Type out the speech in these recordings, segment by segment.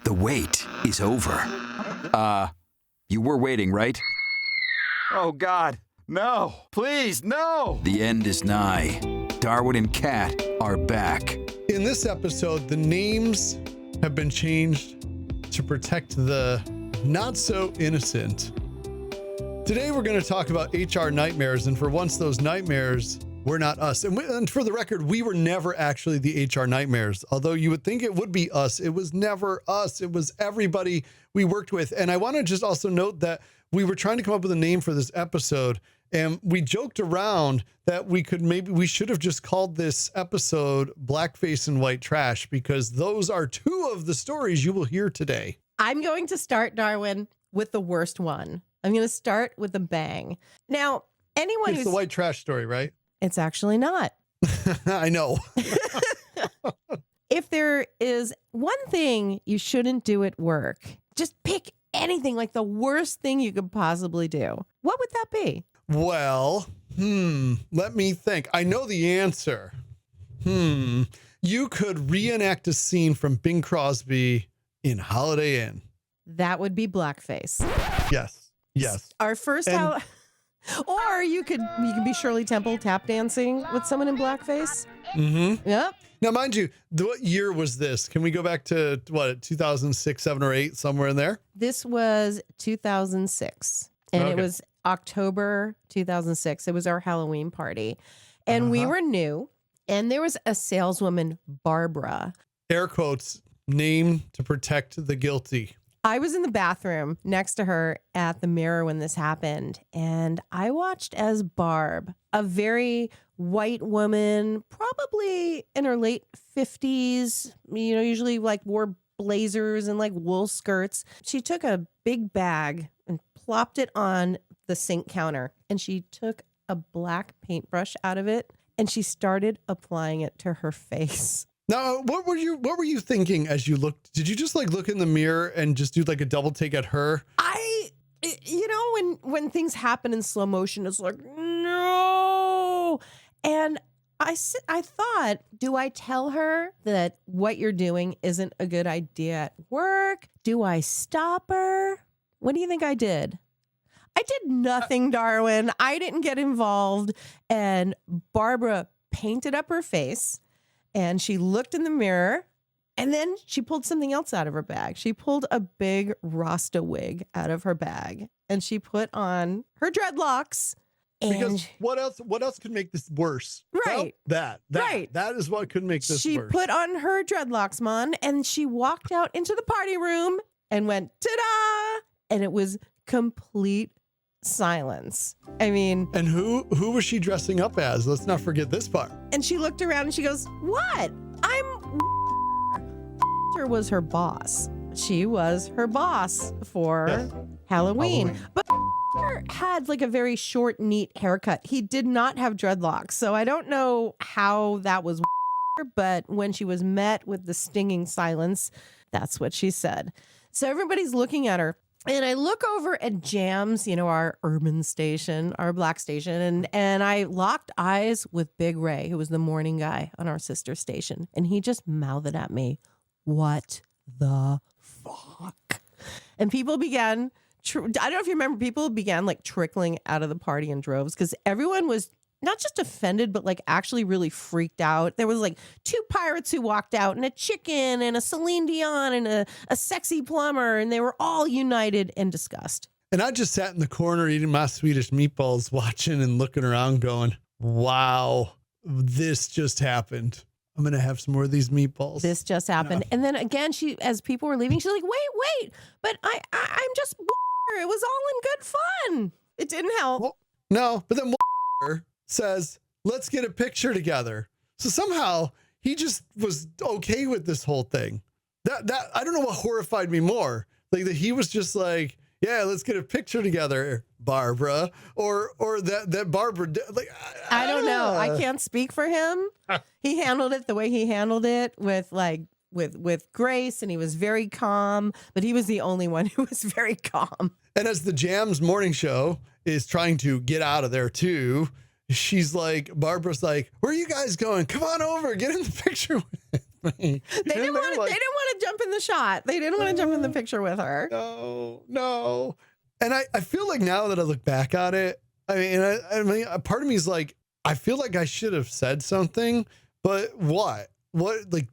The wait is over. You were waiting, right? Oh, God. No. Please, no. The end is nigh. Darwin and Cat are back. In this episode, the names have been changed to protect the not so innocent. Today, we're going to talk about HR nightmares, and for once, those nightmares were not us. And for the record, we were never actually the HR nightmares. Although you would think it would be us, it was never us. It was everybody we worked with. And I want to just also note that we were trying to come up with a name for this episode, and we joked around that we should have just called this episode Blackface and White Trash, because those are two of the stories you will hear today. I'm going to start, Darwin, with the worst one. I'm going to start with a bang. Now, anyone It's the white trash story, right? It's actually not. I know. If there is one thing you shouldn't do at work, just pick anything, like the worst thing you could possibly do. What would that be? Well, let me think. I know the answer. You could reenact a scene from Bing Crosby in Holiday Inn. That would be blackface. Yes. Our first or you could be Shirley Temple tap dancing with someone in blackface. Mm-hmm. Yep. Now, mind you, what year was this? Can we go back to 2006, 7, or 8, somewhere in there? This was 2006, and Okay. It was October 2006. It was our Halloween party, and we were new, and there was a saleswoman, Barbara. Air quotes, name to protect the guilty. I was in the bathroom next to her at the mirror when this happened, and I watched as Barb, a very white woman, probably in her late 50s, usually like wore blazers and like wool skirts. She took a big bag and plopped it on the sink counter, and she took a black paintbrush out of it, and she started applying it to her face. Now, what were you thinking as you looked? Did you just like look in the mirror and just do like a double take at her? When things happen in slow motion, it's like, no. And I thought, do I tell her that what you're doing isn't a good idea at work? Do I stop her? What do you think I did? I did nothing, Darwin. I didn't get involved. And Barbara painted up her face, and she looked in the mirror, and then she pulled something else out of her bag. She pulled a big Rasta wig out of her bag, and she put on her dreadlocks. Because what else could make this worse? Right. Well, Right. That is what could make this She worse. put on her dreadlocks, Mon, and she walked out into the party room and went, ta-da! And it was complete silence. I mean... And who was she dressing up as? Let's not forget this part. And she looked around and she goes, what? was her boss. She was her boss for Halloween. But had like a very short, neat haircut. He did not have dreadlocks. So I don't know how that was, but when she was met with the stinging silence, that's what she said. So everybody's looking at her. And I look over at Jams, our urban station, our black station, and I locked eyes with Big Ray, who was the morning guy on our sister station. And he just mouthed at me, "What the fuck?" And people began, I don't know if you remember, people began like trickling out of the party in droves because everyone was not just offended, but like actually really freaked out. There was like 2 pirates who walked out and a chicken and a Celine Dion and a sexy plumber. And they were all united in disgust. And I just sat in the corner eating my Swedish meatballs, watching and looking around going, wow, this just happened. I'm going to have some more of these meatballs. This just happened. And then again, as people were leaving, she's like, wait, but I'm just, it was all in good fun. It didn't help. Well, no, but then says, let's get a picture together. So somehow he just was okay with this whole thing. That I don't know what horrified me more. Like that he was just like, yeah, let's get a picture together, Barbara, or that Barbara, like, I don't know. I can't speak for him. He handled it the way he handled it with grace, and he was very calm, but he was the only one who was very calm. And as the Jams morning show is trying to get out of there too, Barbara's like, where are you guys going? Come on over, get in the picture with me. They didn't want to jump in the shot. They didn't want to jump in the picture with her. No. And I feel like now that I look back at it, I mean, a part of me is like, I feel like I should have said something, but what? What, like,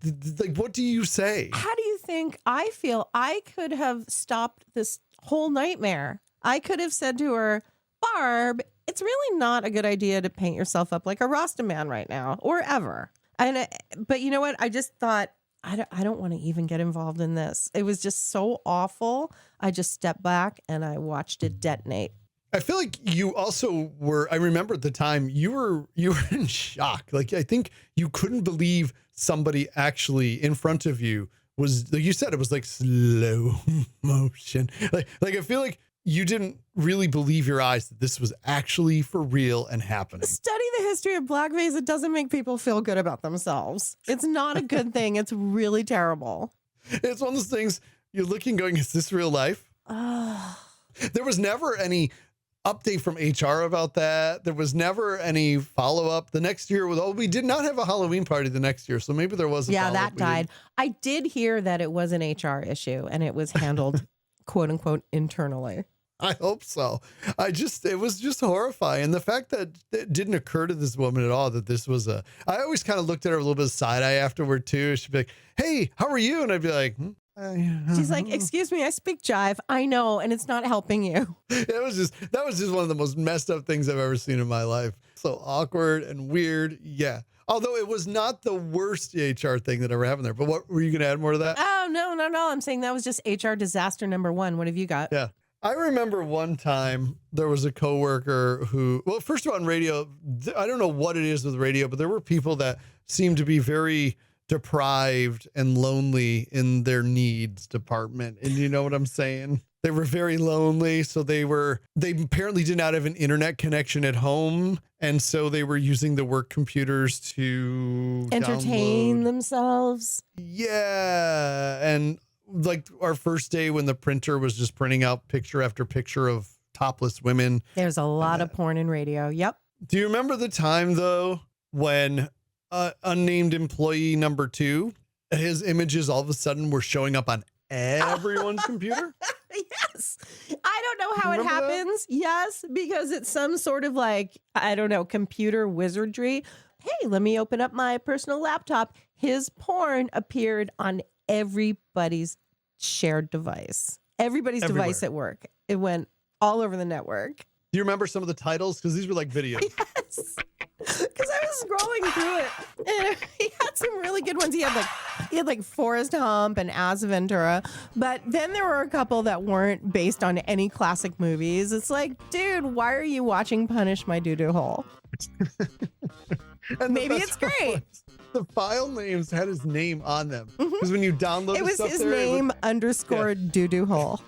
what do you say? How do you think I feel? I could have stopped this whole nightmare. I could have said to her, Barb, it's really not a good idea to paint yourself up like a Rasta man right now or ever. But you know what? I just thought, I don't want to even get involved in this. It was just so awful. I just stepped back and I watched it detonate. I feel like you also were, I remember at the time you were in shock. Like, I think you couldn't believe somebody actually in front of you was, like you said, it was like slow motion. Like I feel like you didn't really believe your eyes that this was actually for real and happening. Study the history of blackface. It doesn't make people feel good about themselves. It's not a good thing. It's really terrible. It's one of those things you're looking going, is this real life? There was never any update from HR about that. There was never any follow-up. The next year, we did not have a Halloween party the next year, so maybe there was a Yeah, follow-up. that died. I did hear that it was an HR issue and it was handled quote unquote internally. I hope so. It was just horrifying. The fact that it didn't occur to this woman at all that this was I always kind of looked at her a little bit of side eye afterward too. She'd be like, hey, how are you? And I'd be like, She's like, excuse me, I speak jive. I know. And it's not helping you. that was just one of the most messed up things I've ever seen in my life. So awkward and weird. Yeah. Although it was not the worst HR thing that ever happened there. But what were you going to add more to that? Oh, no. I'm saying that was just HR disaster number one. What have you got? Yeah. I remember one time there was a coworker who, well, first of all, on radio, I don't know what it is with radio, but there were people that seemed to be very deprived and lonely in their needs department. And you know what I'm saying? They were very lonely. So they apparently did not have an internet connection at home. And so they were using the work computers to entertain download. themselves. Yeah. And like our first day when the printer was just printing out picture after picture of topless women. There's a lot of porn in radio. Yep. Do you remember the time though, when unnamed employee number 2, his images all of a sudden were showing up on everyone's computer? Yes. I don't know how it Remember happens. Yes, because it's some sort of like, I don't know, computer wizardry. Hey, let me open up my personal laptop. His porn appeared on everybody's shared device, everybody's Everywhere. device at work. It went all over the network. Do you remember some of the titles? Because these were like videos. Yes. Because I was scrolling through it and he had some really good ones. He had like Forrest Hump and As Ventura, but then there were a couple that weren't based on any classic movies. It's like, dude, why are you watching Punish My Doo-Doo Hole? And Maybe it's great. The file names had his name on them. Because when you download It was stuff his there, name _ Doo-Doo Hole.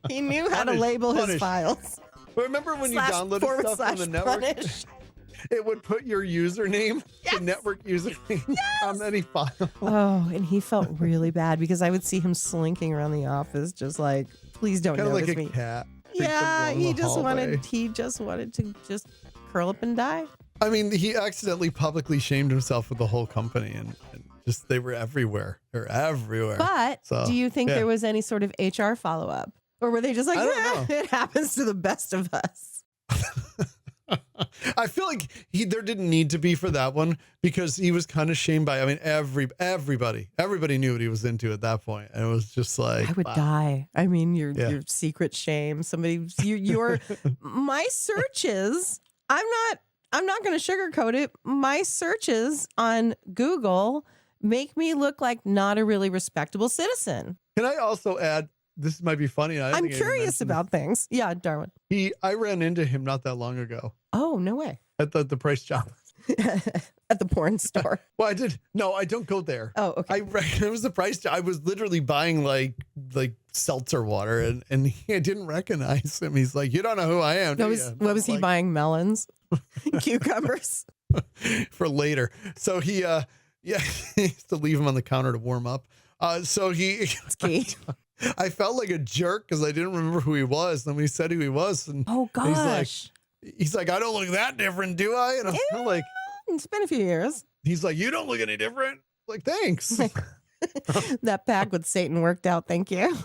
He knew how to label his files. Remember when you downloaded stuff from the network? Punish. It would put your username, Yes. the network username, on any file. Oh, and he felt really bad because I would see him slinking around the office, just like, please don't Kind of notice like a me. cat. Yeah, along he the just hallway. wanted to just curl up and die. I mean, he accidentally publicly shamed himself with the whole company, and just they were everywhere. They're everywhere. But So, do you think yeah. there was any sort of HR follow up, or were they just like, I don't know. it happens to the best of us? I feel like there didn't need to be for that one because he was kind of shamed by. I mean, everybody knew what he was into at that point, and it was just like I would wow. die. I mean, your Yeah. secret shame. Your my searches. I'm not going to sugarcoat it. My searches on Google make me look like not a really respectable citizen. Can I also add? This might be funny. I'm curious about things. Yeah, Darwin. I ran into him not that long ago Oh, no way. at the price job. At the porn store. Well, I did. No, I don't go there. Oh, okay. It was the price job. I was literally buying like seltzer water, and he didn't recognize him. He's like, "You don't know who I am." What was he buying? Melons? Cucumbers? For later? So he he used to leave him on the counter to warm up. So It's key. I felt like a jerk because I didn't remember who he was. Then when he said who he was, and Oh, gosh. he's like, I don't look that different, do I? And I'm like, It's been a few years. he's like, you don't look any different. Like, thanks. That pack with Satan worked out. Thank you.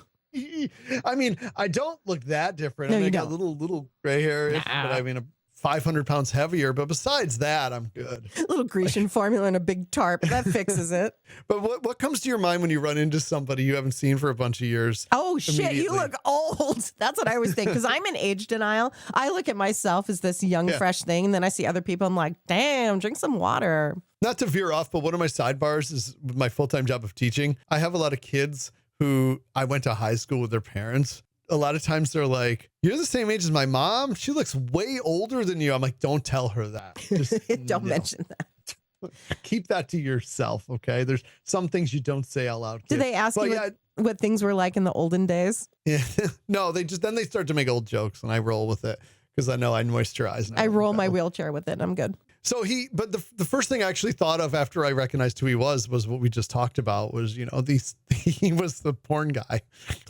I mean, I don't look that different. No, I mean, you I got don't. little gray hair, Nah. but I mean, I'm 500 pounds heavier. But besides that, I'm good. Little Grecian formula and a big tarp. That fixes it. But what comes to your mind when you run into somebody you haven't seen for a bunch of years? Oh, shit. You Immediately. look old. That's what I always think because I'm in age denial. I look at myself as this young, fresh thing. And then I see other people. I'm like, damn, drink some water. Not to veer off, but one of my sidebars is with my full-time job of teaching. I have a lot of kids who I went to high school with their parents. A lot of times they're like, you're the same age as my mom. She looks way older than you. I'm like, don't tell her that. Just, Don't no. mention that. Keep that to yourself, okay? There's some things you don't say out loud. Do kid. they ask But you what things were like in the olden days? Yeah. No, they start to make old jokes and I roll with it because I know I moisturize. And I roll look my better. wheelchair with it and I'm good. So but the first thing I actually thought of after I recognized who he was what we just talked about was, he was the porn guy.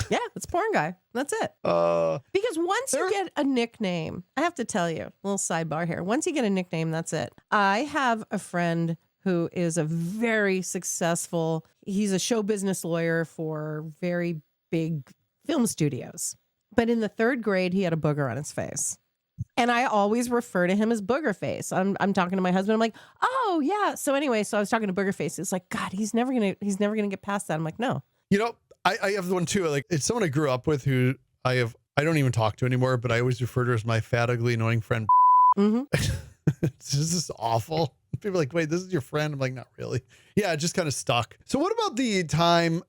Yeah, it's porn guy. That's it. Because once you get a nickname, I have to tell you, a little sidebar here. Once you get a nickname, that's it. I have a friend who is a very successful, he's a show business lawyer for very big film studios. But in the 3rd grade, he had a booger on his face. And I always refer to him as Booger Face. I'm talking to my husband. I'm like, oh yeah. So anyway, I was talking to Booger Face. It's like, God, he's never gonna get past that. I'm like, no. I have one too. Like, it's someone I grew up with who I don't even talk to anymore, but I always refer to as my fat, ugly, annoying friend. Mm-hmm. It's just awful. People are like, wait, this is your friend? I'm like, not really. Yeah, it just kind of stuck. So what about the time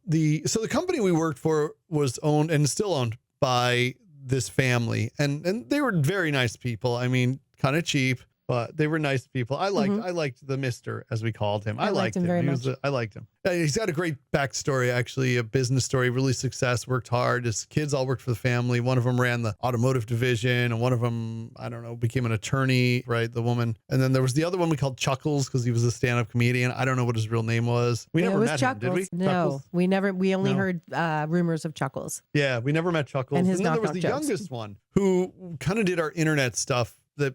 so the company we worked for was owned and still owned by this family, and they were very nice people. I mean, kind of cheap, but they were nice people. I liked the Mister, as we called him. I liked him very much. I liked him. He's got a great backstory, actually, a business story, really worked hard. His kids all worked for the family. One of them ran the automotive division, and one of them, I don't know, became an attorney, right? The woman. And then there was the other one we called Chuckles because he was a stand-up comedian. I don't know what his real name was. We never met him, did we? No, Chuckles? we only heard rumors of Chuckles. Yeah, we never met Chuckles. And his then there was knock-knock the jokes. youngest one who kind of did our internet stuff, but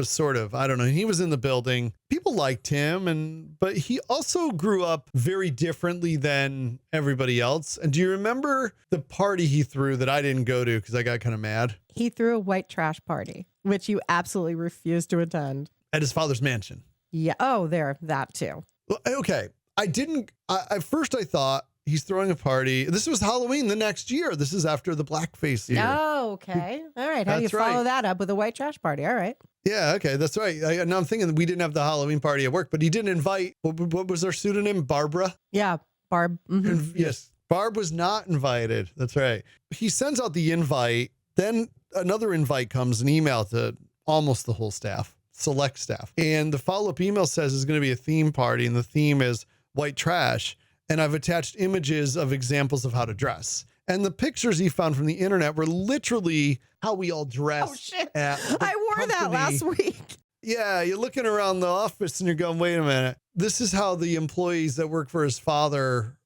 sort of. I don't know. He was in the building. People liked him, but he also grew up very differently than everybody else. And do you remember the party he threw that I didn't go to because I got kind of mad? He threw a white trash party, which you absolutely refused to attend. At his father's mansion. Yeah. Oh, that too. Well, okay. At first I thought he's throwing a party. This was Halloween the next year. This is after the blackface year. Oh, okay. All right. How do you That's right. follow that up with a white trash party? All right. Yeah, okay, that's right. Now I'm thinking that we didn't have the Halloween party at work, but he didn't invite, what was our pseudonym? Barbara? Yeah. Barb. Mhm. Yes. Barb was not invited. That's right. He sends out the invite. Then another invite comes, an email to almost the whole staff, select staff. And the follow-up email says it's going to be a theme party, and the theme is white trash. And I've attached images of examples of how to dress. And the pictures he found from the internet were literally how we all dress. Oh, shit. At the I wore that company. last week. Yeah, you're looking around the office and you're going, wait a minute. This is how the employees that work for his father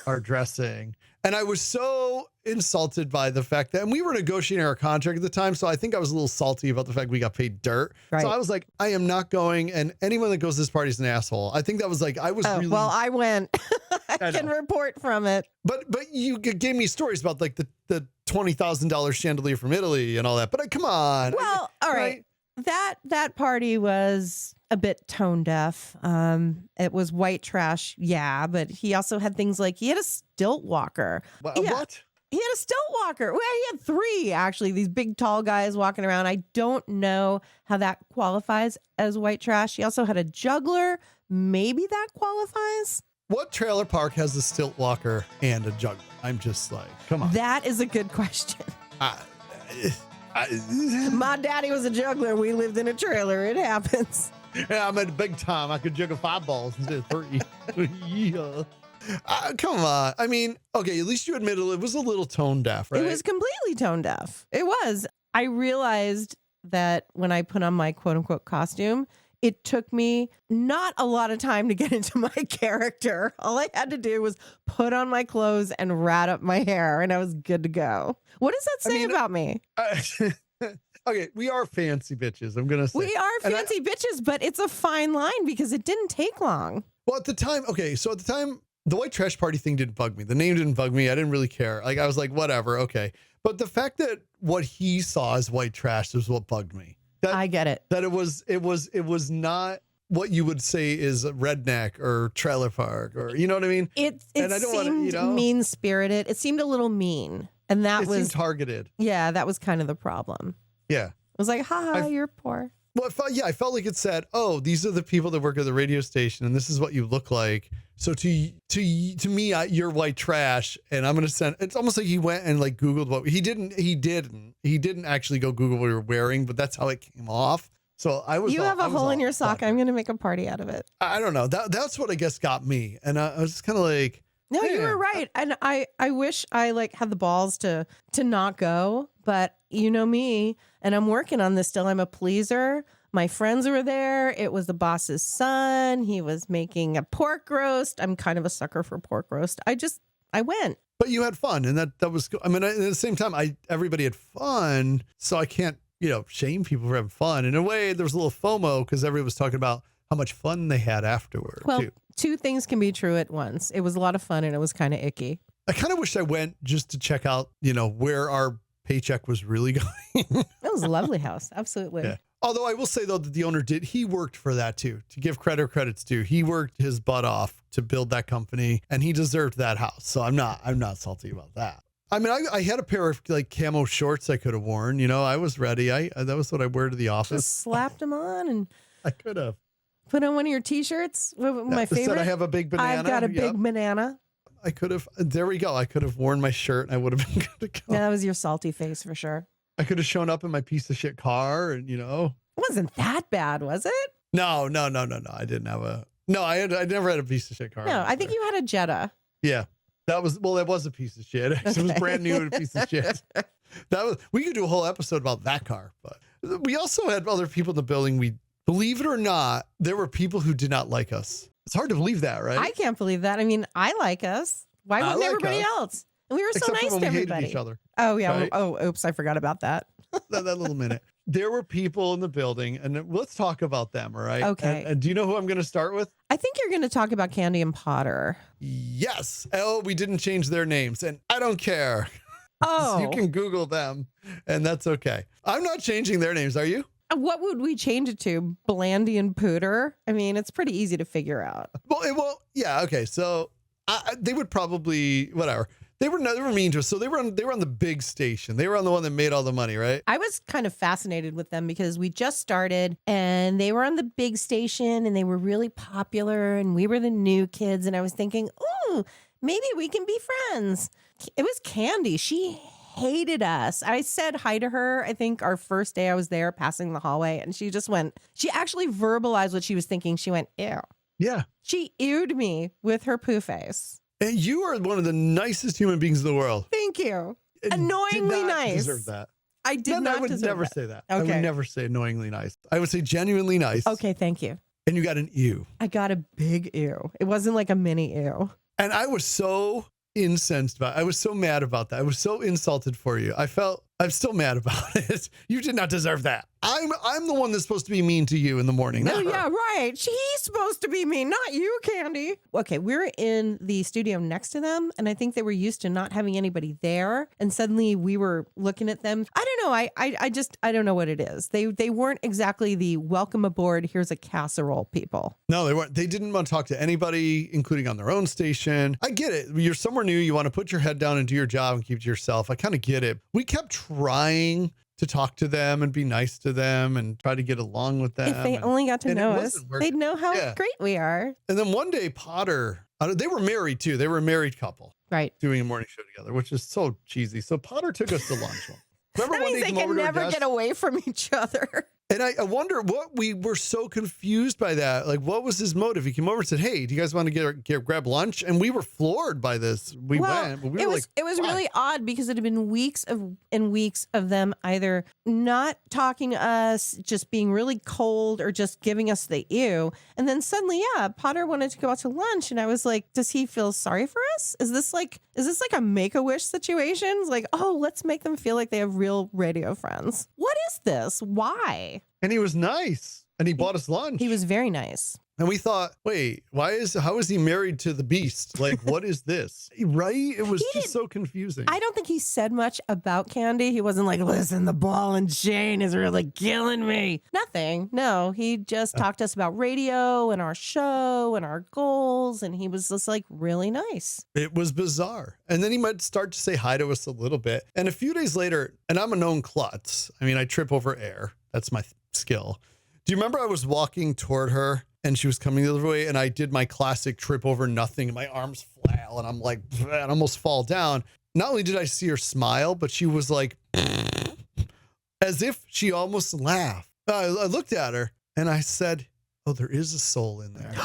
are dressing. And I was so insulted by the fact that, and we were negotiating our contract at the time, so I think I was a little salty about the fact we got paid dirt. Right. So I was like, I am not going, and anyone that goes to this party is an asshole. I think that was like, I was really... Well, I went. I I can know. report from it. But you gave me stories about like the $20,000 chandelier from Italy and all that. But come on. Well, all right. That party was a bit tone deaf. It was white trash, yeah, but he also had things like he had a stilt walker. Yeah. What? He had a stilt walker. Well, he had 3 actually. These big tall guys walking around. I don't know how that qualifies as white trash. He also had a juggler. Maybe that qualifies. What trailer park has a stilt walker and a juggler? I'm just like, come on. That is a good question. Yeah, My daddy was a juggler. We lived in a trailer. It happens. I'm at big time. I could juggle 5 balls instead of 3. Yeah. Come on. I mean, okay, at least you admitted it was a little tone deaf, right? It was completely tone deaf. It was. I realized that when I put on my quote unquote costume, it took me not a lot of time to get into my character. All I had to do was put on my clothes and rat up my hair, and I was good to go. What does that say about me? Okay, we are fancy bitches, I'm going to say. We are fancy bitches, but it's a fine line because it didn't take long. Well, at the time, okay, so at the time, the white trash party thing didn't bug me. The name didn't bug me. I didn't really care. Like, I was like, whatever, okay. But the fact that what he saw as white trash was what bugged me. I get it. That it was not what you would say is a redneck or trailer park, or you know what I mean? It And I don't wanna, seemed mean spirited. It seemed a little mean, and that it was seemed targeted. Yeah, that was kind of the problem. Yeah. It was like, haha, you're poor. Well, I felt like it said, "Oh, these are the people that work at the radio station, and this is what you look like." So to me, you're white trash, and I'm gonna send. It's almost like he went and like Googled what he didn't actually go Google what you were wearing, but that's how it came off. So I was. You have a hole in your sock. I'm gonna make a party out of it. I don't know. That's what I guess got me, and I was just kind of like. No, you were right. And I wish I like had the balls to not go, but you know me, and I'm working on this still. I'm a pleaser. My friends were there. It was the boss's son. He was making a pork roast. I'm kind of a sucker for pork roast. I went. But you had fun, and that was, I mean, at the same time, everybody had fun, so I can't, shame people for having fun. In a way, there was a little FOMO because everybody was talking about how much fun they had afterward. Well, too. Two things can be true at once. It was a lot of fun, and it was kind of icky. I kind of wish I went just to check out, where our paycheck was really going. It was a lovely house. Absolutely. Yeah. Although I will say, though, that the owner he worked for that, too. To give credit's due. He worked his butt off to build that company, and he deserved that house. So I'm not salty about that. I mean, I had a pair of like camo shorts I could have worn. I was ready. That was what I wear to the office. Just slapped them on and I could have put on one of your T-shirts. My favorite. Said I have a big banana. I've got a big banana. I could have. There we go. I could have worn my shirt, and I would have been good to go. Yeah, that was your salty face for sure. I could have shown up in my piece of shit car, and It wasn't that bad, was it? No. I didn't have a. No, I never had a piece of shit car. No, I think you had a Jetta. Yeah, that was a piece of shit. It was brand new and a piece of shit. We could do a whole episode about that car, but we also had other people in the building. Believe it or not, there were people who did not like us. It's hard to believe that, right? I can't believe that. I mean, I like us. Why wouldn't everybody else? And we were so nice to everybody. Hated each other. Oh yeah. Right? Oh, oops, I forgot about that. that little minute. There were people in the building, and let's talk about them, all right? Okay. And do you know who I'm going to start with? I think you're going to talk about Candy and Potter. Yes. Oh, we didn't change their names, and I don't care. Oh. So you can Google them, and that's okay. I'm not changing their names. Are you? What would we change it to? Blandy and Pooter? I mean, it's pretty easy to figure out. Well, yeah. Okay. So they would probably, whatever. They were mean to us. So they were on the big station. They were on the one that made all the money, right? I was kind of fascinated with them because we just started and they were on the big station and they were really popular and we were the new kids. And I was thinking, ooh, maybe we can be friends. It was Candy. She hated us. I said hi to her, I think our first day I was there passing the hallway, and she actually verbalized what she was thinking. She went, ew. Yeah. She ewed me with her poo face. And you are one of the nicest human beings in the world. Thank you. And Annoyingly did not nice. Deserve that. I did not. I would deserve never that. say that. Okay. I would never say annoyingly nice. I would say genuinely nice. Okay, thank you. And you got an ew. I got a big ew. It wasn't like a mini ew. And I was so incensed about it. I was so mad about that. I was so insulted for you. I'm still mad about it. You did not deserve that. I'm the one that's supposed to be mean to you in the morning. Oh, yeah, right. She's supposed to be mean, not you, Candy. Okay, we're in the studio next to them, and I think they were used to not having anybody there, and suddenly we were looking at them. I don't know. I don't know what it is. They weren't exactly the welcome aboard, here's a casserole people. No, they weren't. They didn't want to talk to anybody, including on their own station. I get it. You're somewhere new. You want to put your head down and do your job and keep it to yourself. I kind of get it. We kept trying to talk to them and be nice to them and try to get along with them. If they only got to know us, they'd know how great we are. And then one day, Potter, they were married too. They were a married couple. Right. Doing a morning show together, which is so cheesy. So Potter took us to lunch. Remember that means they can never get away from each other. And I wonder what we were so confused by that. Like, what was his motive? He came over and said, "Hey, do you guys want to grab lunch?" And we were floored by this. We went, but we were it was really odd because it had been weeks and weeks of them either not talking to us, just being really cold, or just giving us the ew. And then suddenly, Potter wanted to go out to lunch, and I was like, "Does he feel sorry for us? Is this like a Make-A-Wish situation? It's like, oh, let's make them feel like they have real radio friends. What is this? Why?" And he was nice. And he bought us lunch. He was very nice. And we thought, wait, how is he married to the beast? Like, what is this? Right? It was just so confusing. I don't think he said much about Candy. He wasn't like, listen, the ball and chain is really killing me. Nothing. No, he just talked to us about radio and our show and our goals. And he was just like really nice. It was bizarre. And then he might start to say hi to us a little bit. And a few days later, and I'm a known klutz. I mean, I trip over air. That's my skill. Do you remember I was walking toward her and she was coming the other way and I did my classic trip over nothing and my arms flail and I'm like, I almost fall down. Not only did I see her smile, but she was like, as if she almost laughed. I looked at her and I said, oh, there is a soul in there.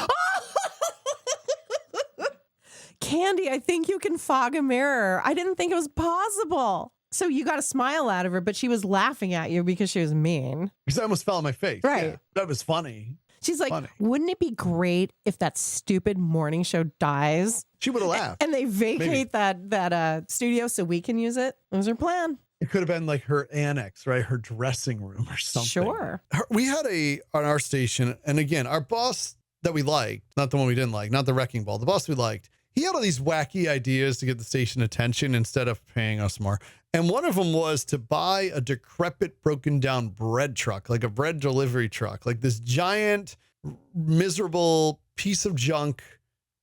Candy, I think you can fog a mirror. I didn't think it was possible. So you got a smile out of her, but she was laughing at you because she was mean. Because I almost fell on my face. Right. Yeah, that was funny. She's like, Funny. wouldn't it be great if that stupid morning show dies? She would have laughed. And they vacate that studio so we can use it? That was her plan. It could have been like her annex, right? Her dressing room or something. Sure. We had on our station, and again, our boss that we liked, not the one we didn't like, not the wrecking ball, the boss we liked, he had all these wacky ideas to get the station attention instead of paying us more. And one of them was to buy a decrepit, broken down bread truck, like a bread delivery truck, like this giant, miserable piece of junk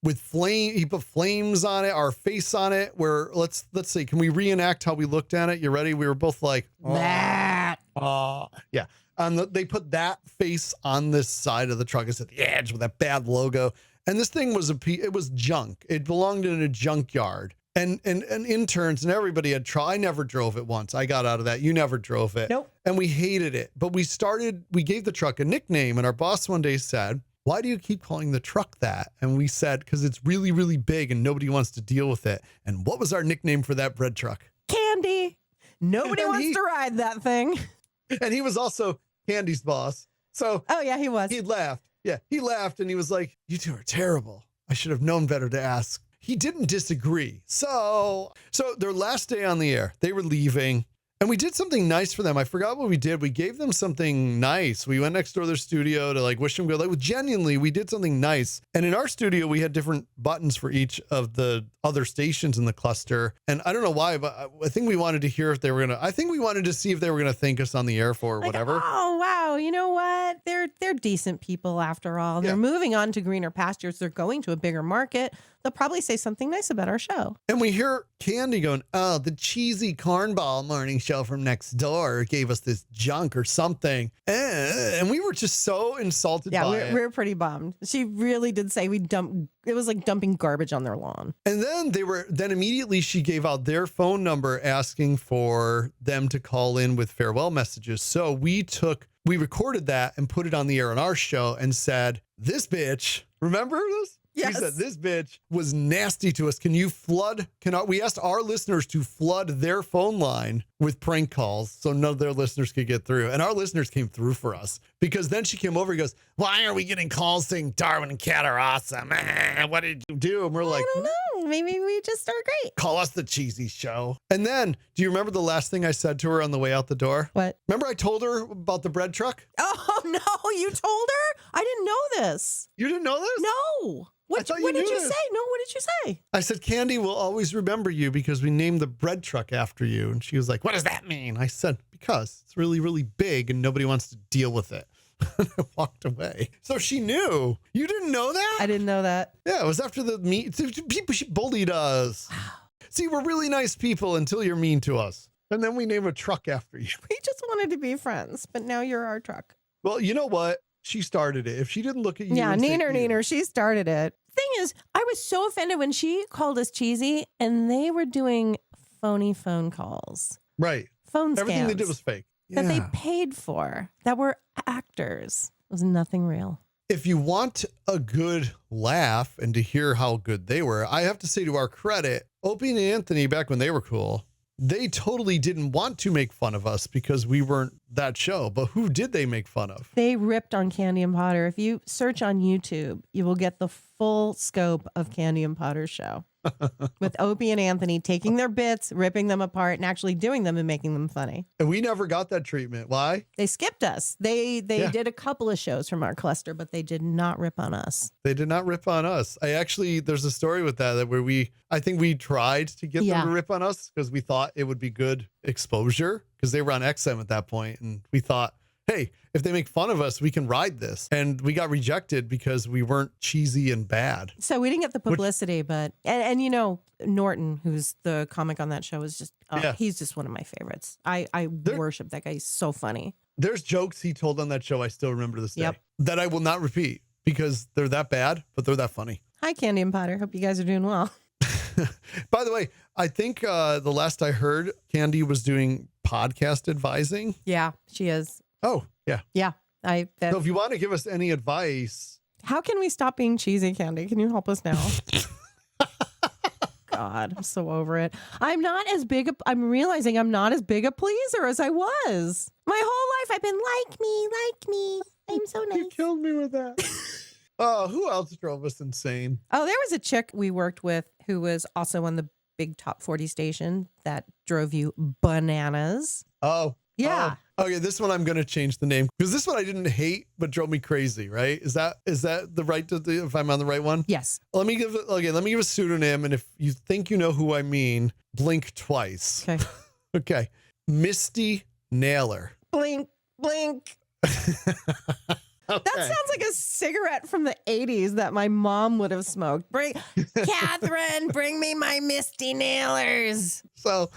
with he put flames on it, our face on it, where let's see, can we reenact how we looked at it? You ready? We were both like, That. yeah. They put that face on this side of the truck. It's at the edge with that bad logo. And this thing was it was junk. It belonged in a junkyard. And interns and everybody had tried. I never drove it once. I got out of that. You never drove it. Nope. And we hated it. But we gave the truck a nickname. And our boss one day said, why do you keep calling the truck that? And we said, because it's really, really big and nobody wants to deal with it. And what was our nickname for that bread truck? Candy. Nobody wants to ride that thing. And he was also Candy's boss. So oh, yeah, he was. He laughed. Yeah, he laughed and he was like, you two are terrible. I should have known better to ask. He didn't disagree. So their last day on the air, they were leaving and we did something nice for them. I forgot what we did. We gave them something nice. We went next door to their studio to like wish them good. Like genuinely, we did something nice. And in our studio, we had different buttons for each of the other stations in the cluster. And I don't know why, but I think we wanted to hear if they were I think we wanted to see if they were going to thank us on the air for whatever. Oh, wow. You know what? They're decent people after all. They're moving on to greener pastures. They're going to a bigger market. They'll probably say something nice about our show. And we hear Candy going, oh, the cheesy cornball morning show from next door gave us this junk or something. And we were just so insulted by it. Yeah, we were pretty bummed. She really did say it was like dumping garbage on their lawn. And then immediately she gave out their phone number asking for them to call in with farewell messages. So we recorded that and put it on the air on our show and said, this bitch, remember this? Yes. We said, this bitch was nasty to us. We asked our listeners to flood their phone line with prank calls so none of their listeners could get through. And our listeners came through for us because then she came over and goes, why are we getting calls saying Darwin and Cat are awesome? What did you do? And we're like, I don't know. Maybe we just are great. Call us the cheesy show. And then, do you remember the last thing I said to her on the way out the door? What? Remember I told her about the bread truck? Oh, no. You told her? I didn't know this. You didn't know this? No. What did you say? No, what did you say? I said, Candy will always remember you because we named the bread truck after you. And she was like, what does that mean? I said, because it's really, really big and nobody wants to deal with it. I walked away. So she knew. You didn't know that? I didn't know that. Yeah, it was after the meet. People, she bullied us. See, we're really nice people until you're mean to us. And then we name a truck after you. We just wanted to be friends, but now you're our truck. Well, you know what? She started it. If she didn't look at you. Yeah, neener, she started it. Thing is, I was so offended when she called us cheesy and they were doing phony phone calls. Right. Phone scams. Everything they did was fake. That they paid for, that were actors. It was nothing real. If you want a good laugh and to hear how good they were, I have to say to our credit, Opie and Anthony, back when they were cool, they totally didn't want to make fun of us because we weren't that show. But who did they make fun of? They ripped on Candy and Potter. If you search on YouTube, you will get the full scope of Candy and Potter's show. with Opie and Anthony taking their bits, ripping them apart, and actually doing them and making them funny. And we never got that treatment. Why? They skipped us. They did a couple of shows from our cluster, but they did not rip on us. They did not rip on us. There's a story with that where I think we tried to get them to rip on us because we thought it would be good exposure because they were on XM at that point, and we thought, hey, if they make fun of us, we can ride this. And we got rejected because we weren't cheesy and bad. So we didn't get the publicity, but you know, Norton, who's the comic on that show, is just he's just one of my favorites. I worship that guy. He's so funny. There's jokes he told on that show I still remember this day that I will not repeat because they're that bad, but they're that funny. Hi, Candy and Potter. Hope you guys are doing well. By the way, I think the last I heard, Candy was doing podcast advising. Yeah, she is. Oh, yeah. Yeah. So if you want to give us any advice. How can we stop being cheesy, Candy? Can you help us now? God, I'm so over it. I'm realizing I'm not as big a pleaser as I was. My whole life I've been like me. I'm so nice. You killed me with that. Oh, who else drove us insane? Oh, there was a chick we worked with who was also on the big top 40 station that drove you bananas. Oh. Yeah. Okay, this one I'm going to change the name because this one I didn't hate but drove me crazy, right? Is that the right if I'm on the right one? Yes. Let me give a pseudonym, and if you think you know who I mean, blink twice. Okay. Okay. Misty Nailer. Blink. Okay. That sounds like a cigarette from the 80s that my mom would have smoked. Catherine, bring me my Misty Nailers. So,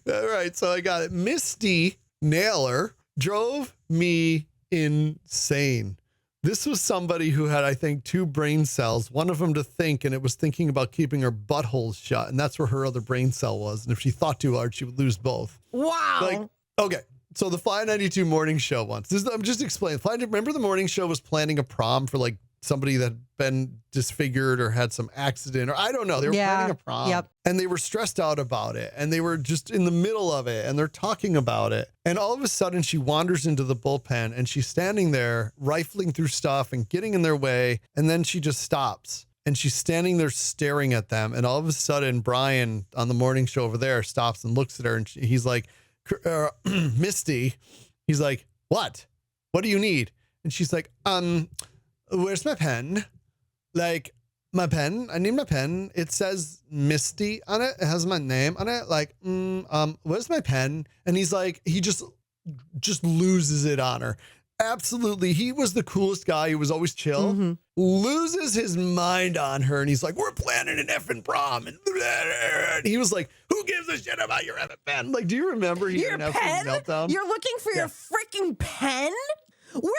all right. So I got it. Misty Nailer drove me insane. This was somebody who had, I think, 2 brain cells, one of them to think, and it was thinking about keeping her butthole shut. And that's where her other brain cell was. And if she thought too hard, she would lose both. Wow. Okay. So the Fly 92 morning show once. I'm just explaining. Remember the morning show was planning a prom for like somebody that had been disfigured or had some accident or I don't know. They were planning a prom. Yep. And they were stressed out about it. And they were just in the middle of it and they're talking about it. And all of a sudden she wanders into the bullpen and she's standing there rifling through stuff and getting in their way. And then she just stops. And she's standing there staring at them. And all of a sudden, Brian on the morning show over there stops and looks at her and he's like, Misty, he's like, what do you need? And she's like, where's my pen? Like, my pen, I need my pen. It says Misty on it. It has my name on it. Like, where's my pen? And he's like, he just loses it on her. Absolutely. He was the coolest guy. He was always chill. Mm-hmm. Loses his mind on her. And he's like, we're planning an effing prom. And he was like, who gives a shit about your effing pen? Like, do you remember he had an effing meltdown? You're looking for your freaking pen? We're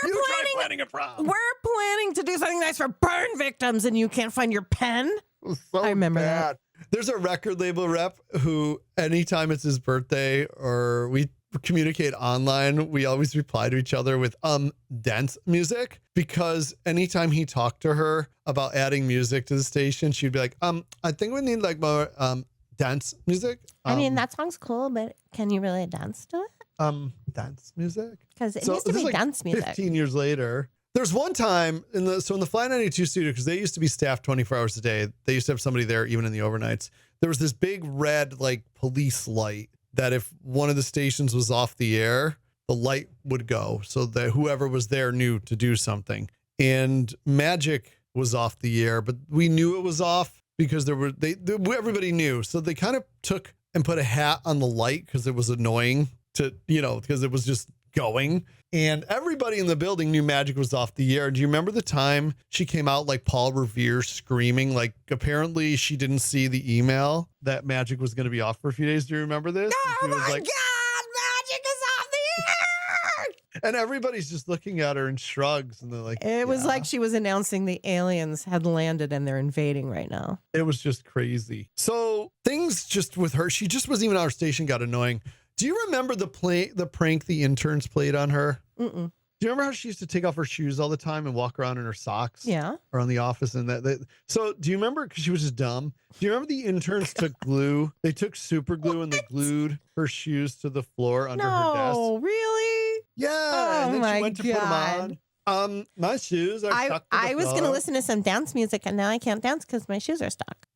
planning a prom. We're planning to do something nice for burn victims and you can't find your pen? So I remember bad. that. There's a record label rep who anytime it's his birthday or we communicate online, we always reply to each other with dance music because anytime he talked to her about adding music to the station, she'd be like, I think we need like more dance music. I mean, that song's cool, but can you really dance to it? Dance music? Because it used to be dance music. 15 years later. There's one time in the Fly 92 studio, because they used to be staffed 24 hours a day. They used to have somebody there even in the overnights. There was this big red like police light that if one of the stations was off the air, the light would go so that whoever was there knew to do something. And Magic was off the air, but we knew it was off because everybody knew. So they kind of took and put a hat on the light because it was annoying because it was just going. And everybody in the building knew Magic was off the air. Do you remember the time she came out like Paul Revere screaming? Like apparently she didn't see the email that Magic was going to be off for a few days. Do you remember this? Oh my God, Magic is off the air! And everybody's just looking at her and shrugs. And they're like, it was like she was announcing the aliens had landed and they're invading right now. It was just crazy. So things just with her, she just wasn't even on our station, got annoying. Do you remember the prank the interns played on her? Mm-mm. Do you remember how she used to take off her shoes all the time and walk around in her socks? Yeah. Around the office and that. So do you remember? Because she was just dumb. Do you remember the interns took glue? They took super glue and they glued her shoes to the floor under her desk. No, really? Yeah. Oh and then my she went to put them God. on. My shoes are stuck to the I was going to floor. listen to some dance music, and now I can't dance because my shoes are stuck.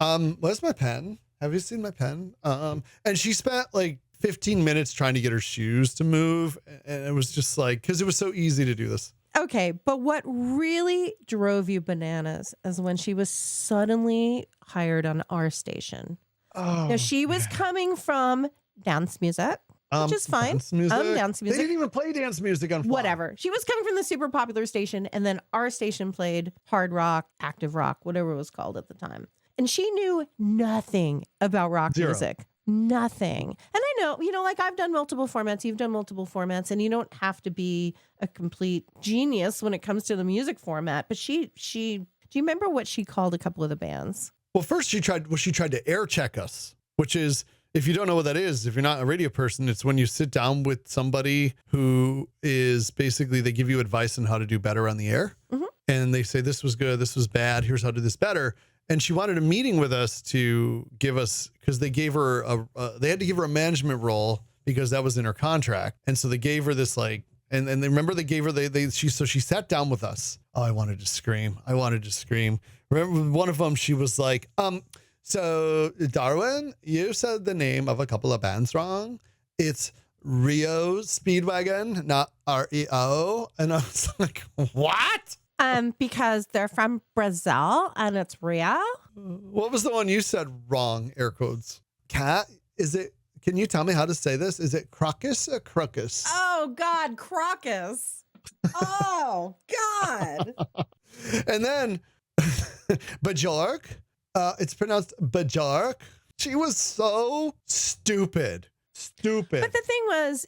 Where's my pen? Have you seen my pen? And she spent like 15 minutes trying to get her shoes to move. And it was just like, because it was so easy to do this. Okay, but what really drove you bananas is when she was suddenly hired on our station. Oh, Now, she was coming from dance music, which is fine. Dance music. Dance They music. didn't even play dance music on Fly. Whatever. She was coming from the super popular station, and then our station played hard rock, active rock, whatever it was called at the time. And she knew nothing about rock Zero. music. Nothing. And I know, like I've done multiple formats, you've done multiple formats, and you don't have to be a complete genius when it comes to the music format. But she do you remember what she called a couple of the bands? Well, first she tried to air check us, which is, if you don't know what that is, if you're not a radio person, it's when you sit down with somebody who is basically, they give you advice on how to do better on the air. Mhm. And they say, this was good, this was bad, here's how to do this better. And she wanted a meeting with us to give us, because they gave her they had to give her a management role because that was in her contract. And so they gave her this like, and they remember they gave her, she sat down with us. Oh, I wanted to scream. Remember one of them, she was like, so Darwin, you said the name of a couple of bands wrong. It's Rio Speedwagon, not REO. And I was like, what? Because they're from Brazil and it's Rio. What was the one you said wrong? Air quotes. Cat? Is it? Can you tell me how to say this? Is it Crocus or Crocus? Oh God, Crocus. Oh God. And then Bajork. It's pronounced Bajork. She was so stupid. But the thing was,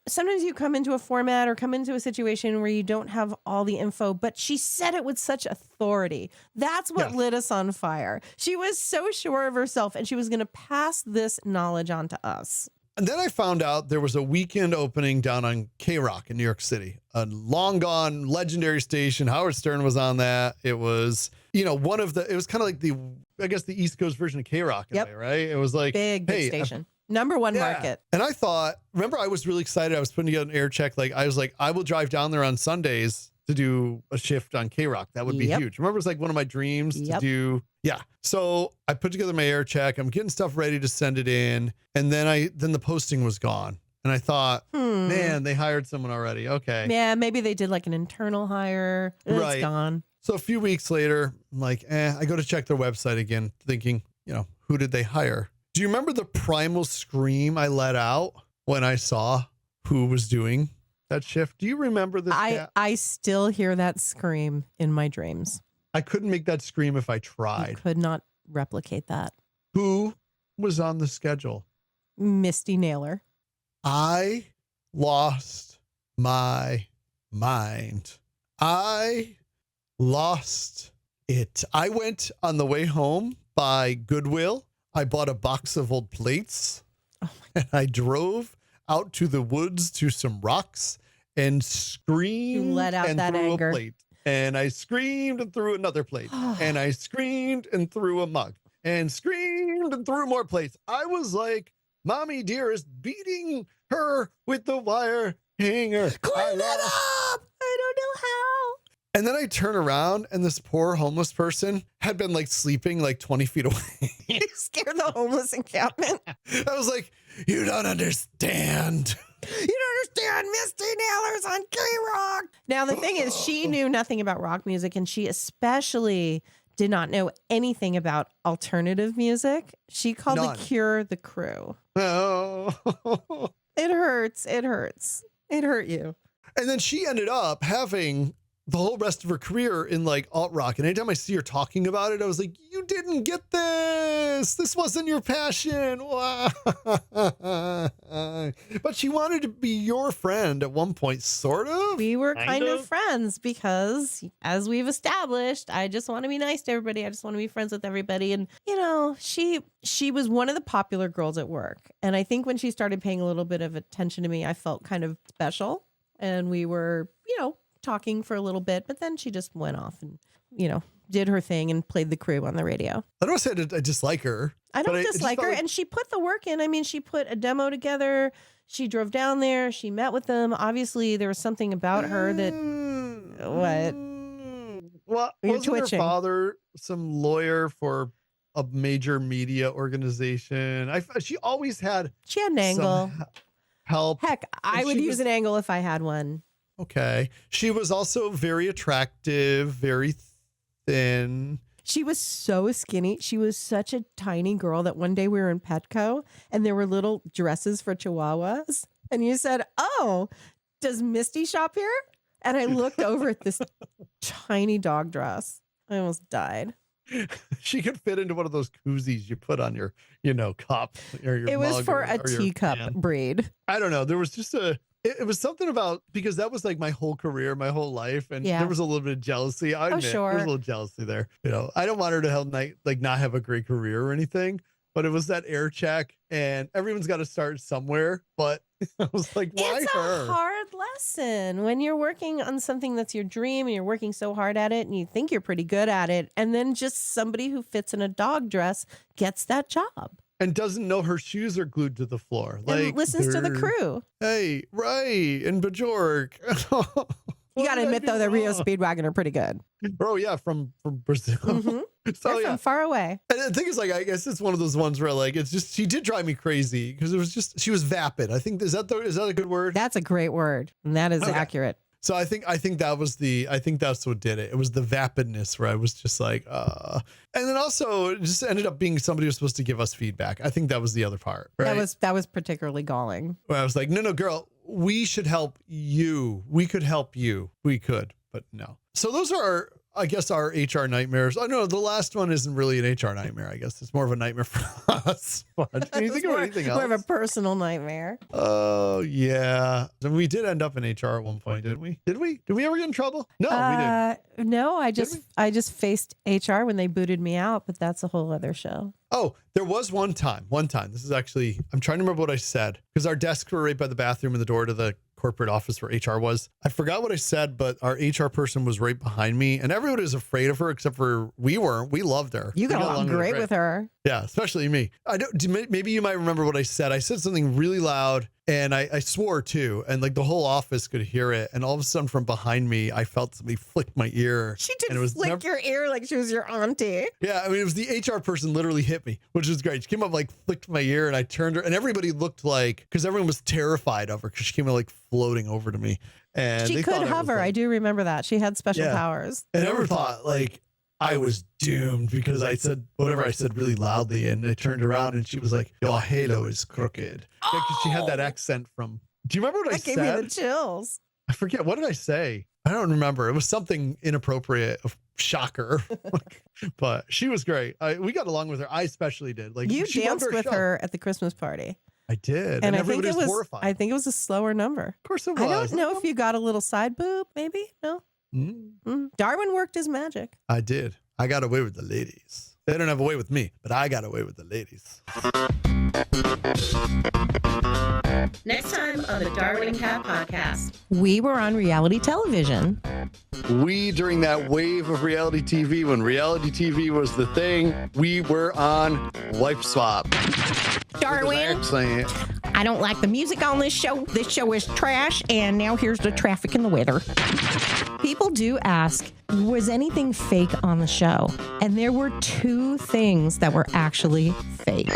sometimes you come into a format or come into a situation where you don't have all the info, but she said it with such authority. That's what lit us on fire. She was so sure of herself, and she was going to pass this knowledge on to us. And then I found out there was a weekend opening down on K-Rock in New York City, a long gone legendary station. Howard Stern was on that. It was, it was kind of like the East Coast version of K-Rock in a way, right? It was like, big station. Number one market. And I thought, remember, I was really excited. I was putting together an air check. I was like, I will drive down there on Sundays to do a shift on K-Rock. That would be huge. Remember, it was like one of my dreams to do. Yeah. So I put together my air check. I'm getting stuff ready to send it in. And then the posting was gone. And I thought, man, they hired someone already. Okay. Yeah, maybe they did like an internal hire. It's gone. So a few weeks later, I'm like, I go to check their website again, thinking, who did they hire? Do you remember the primal scream I let out when I saw who was doing that shift? Do you remember this? I still hear that scream in my dreams. I couldn't make that scream if I tried. You could not replicate that. Who was on the schedule? Misty Naylor. I lost my mind. I lost it. I went on the way home by Goodwill. I bought a box of old plates, and I drove out to the woods to some rocks and screamed. You let out and that threw anger. a plate. And I screamed and threw another plate. And I screamed and threw a mug. And screamed and threw more plates. I was like, Mommy Dearest, beating her with the wire hanger. Clean it up! I don't know how. And then I turn around, and this poor homeless person had been sleeping 20 feet away. You scared the homeless encampment. I was like, you don't understand. You don't understand. Misty Naylor's on K-Rock. Now, the thing is, she knew nothing about rock music, and she especially did not know anything about alternative music. She called None. The Cure the crew. Oh. It hurts. It hurts. It hurt you. And then she ended up having the whole rest of her career in alt rock. And anytime I see her talking about it, I was like, you didn't get this. This wasn't your passion. But she wanted to be your friend at one point, sort of. We were kind of friends because, as we've established, I just want to be nice to everybody. I just want to be friends with everybody. And, she was one of the popular girls at work. And I think when she started paying a little bit of attention to me, I felt kind of special. And we were, talking for a little bit, but then she just went off and, did her thing and played the crew on the radio. I don't say I dislike her. I don't dislike her. And she put the work in. I mean, she put a demo together. She drove down there. She met with them. Obviously, there was something about her that What? Well, You're wasn't her twitching. father some lawyer for a major media organization? She always had She had an angle. some help. Heck, I And would she use was- an angle if I had one. Okay. She was also very attractive, very thin. She was so skinny. She was such a tiny girl that one day we were in Petco and there were little dresses for chihuahuas. And you said, "Oh, does Misty shop here?" And I looked over at this tiny dog dress. I almost died. She could fit into one of those koozies you put on your, cup or your It was mug for or a your teacup pan. breed. I don't know. There was just it was something about, because that was like my whole career, my whole life. And Yeah. there was a little bit of jealousy. I admit, sure. there was a little jealousy there. I don't want her to not have a great career or anything, but it was that air check and everyone's got to start somewhere. But I was like, why It's her? a hard lesson when you're working on something that's your dream and you're working so hard at it and you think you're pretty good at it. And then just somebody who fits in a dog dress gets that job And doesn't know her shoes are glued to the floor. and listens to the they're- crew. Hey, right. And Bajork. You got to admit, though, that Rio Speedwagon are pretty good. Oh, yeah. From Brazil. Mhm. So, They're yeah. from far away. And the thing is, I guess it's one of those ones where, it's just, she did drive me crazy because it was just, she was vapid. I think, is that a good word? That's a great word. And that is Okay. accurate. So I think that's what did it. It was the vapidness where I was just like, and then also it just ended up being somebody who was supposed to give us feedback. I think that was the other part, right? That was particularly galling. Where I was like, no, girl, we should help you. We could help you. We could, but no. So those are our HR nightmares. I know the last one isn't really an HR nightmare. I guess it's more of a nightmare for us. But can you think of anything else? More of a personal nightmare. Oh yeah. And we did end up in HR at one point, didn't we? Did we ever get in trouble? No, we didn't. No, I Did just faced HR when they booted me out, but that's a whole other show. Oh, there was one time. This is actually, I'm trying to remember what I said because our desks were right by the bathroom and the door to the corporate office where HR was. I forgot what I said, but our HR person was right behind me and everyone was afraid of her except for we weren't. We loved her. You We got along great with her. Yeah, especially me. Maybe you might remember what I said. I said something really loud and I swore too. And the whole office could hear it. And all of a sudden from behind me, I felt somebody flick my ear. She And did it was flick never- your ear like she was your auntie. Yeah, I mean, it was the HR person literally hit me, which was great. She came up, flicked my ear, and I turned her, and everybody looked because everyone was terrified of her because she came floating over to me. And She they could thought I was, hover. I do remember that. She had special Yeah. powers. And everyone thought I was doomed because I said whatever I said really loudly, and I turned around and she was like, "Your halo is crooked." Yeah, 'cause she had that accent from. Do you remember what I That gave me said? the chills. I forget. What did I say? I don't remember. It was something inappropriate. Shocker. But she was great. We got along with her. I especially did. You she loved danced with show. her at the Christmas party. I did. And I think everybody it was was horrified. I think it was a slower number. Of course it was. I don't know if you got a little side boob, maybe? No. Mm, Darwin worked his magic. I did. I got away with the ladies. They don't have a way with me, but I got away with the ladies. Next time on the Darwin and Cat podcast, we were on reality television. We, during that wave of reality TV, when reality TV was the thing, we were on Wife Swap. Darwin, Actually, I don't like the music on this show. This show is trash, and now here's the traffic and the weather. People do ask, was anything fake on the show? And there were two things that were actually fake.